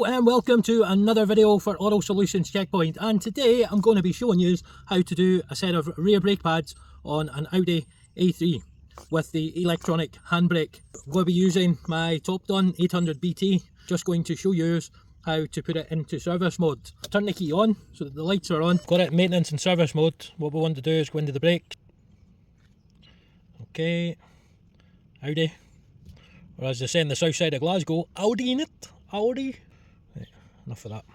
Hello and welcome to another video for Oral Solutions Checkpoint, and today I'm going to be showing you how to do a set of rear brake pads on an Audi A3 with the electronic handbrake. I'm going to be using my top done 800 BT, just going to show you how to put it into service mode. Turn the key on so that the lights are on. Got it in maintenance and service mode. What we want to do is go into the brake. Okay, Audi, or as they say in the south side of Glasgow, Audi in it, Audi. Right, enough of that.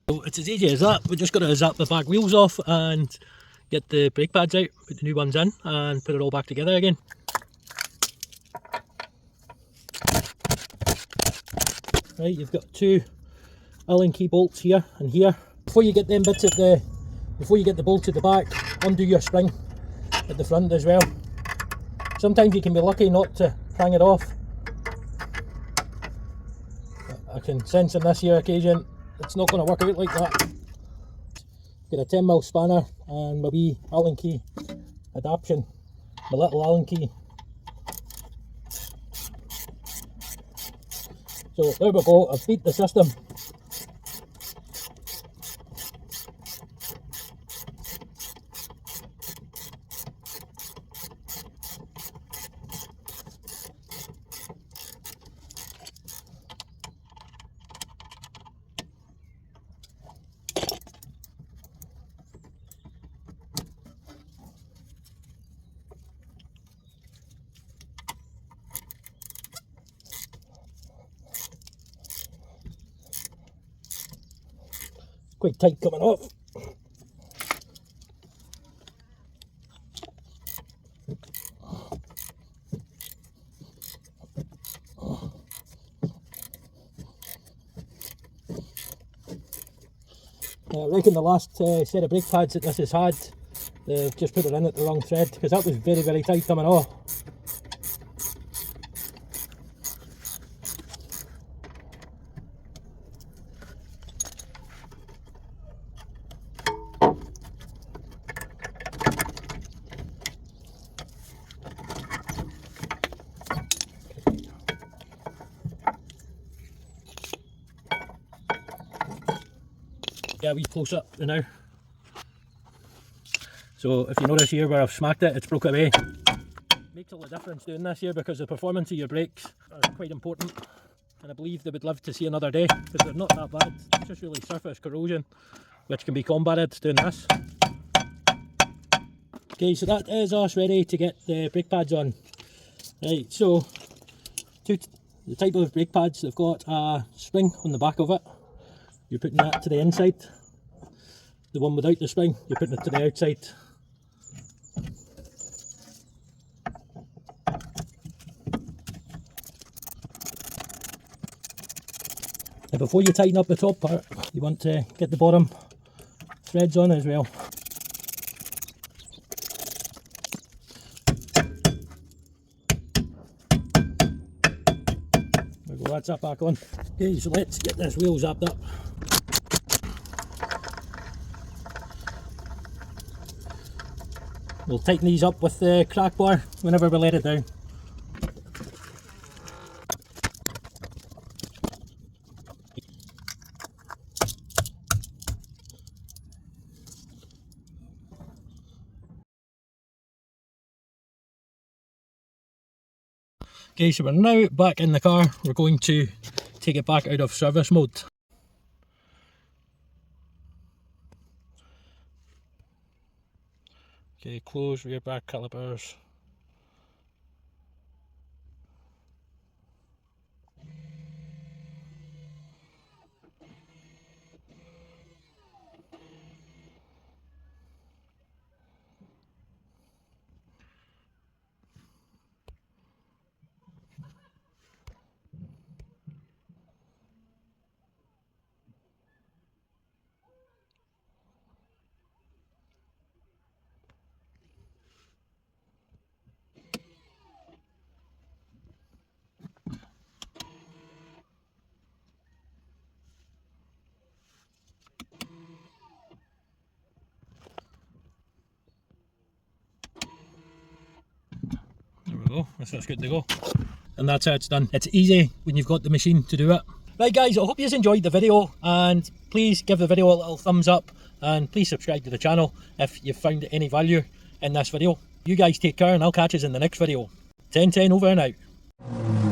So it's as easy as that. We're just going to zap the back wheels off and get the brake pads out, put the new ones in and put it all back together again. Right, you've got two Allen key bolts here and here. Before you get them bits before you get the bolts at the back, undo your spring at the front as well. Sometimes you can be lucky not to hang it off. But I can sense on this here occasion it's not going to work out like that. Got a 10mm spanner and my wee Allen key adaptation, my little Allen key. So there we go, I've beat the system. Quite tight coming off. I reckon the last set of brake pads that this has had, they've just put it in at the wrong thread, because that was very tight coming off. Yeah, we close up now. So if you notice here where I've smacked it, it's broke away. Makes all the difference doing this here, because the performance of your brakes are quite important, and I believe they would live to see another day, because they're not that bad. It's just really surface corrosion which can be combated doing this. Okay, so that is us ready to get the brake pads on. Right, so the type of brake pads, they've got a spring on the back of it. You're putting that to the inside. The one without the spring, you're putting it to the outside. Now before you tighten up the top part, you want to get the bottom threads on as well. There we go, that's that back on. Okay, so let's get this wheel zapped up. We'll tighten these up with the crack bar whenever we let it down. Okay, so we're now back in the car. We're going to take it back out of service mode. Okay, close rear back calipers. go, that's good to go. And that's how it's done. It's easy when you've got the machine to do it. Right guys, I hope you enjoyed the video, and please give the video a little thumbs up, and please subscribe to the channel if you've found any value in this video. You guys take care, and I'll catch you in the next video. 1010 over and out.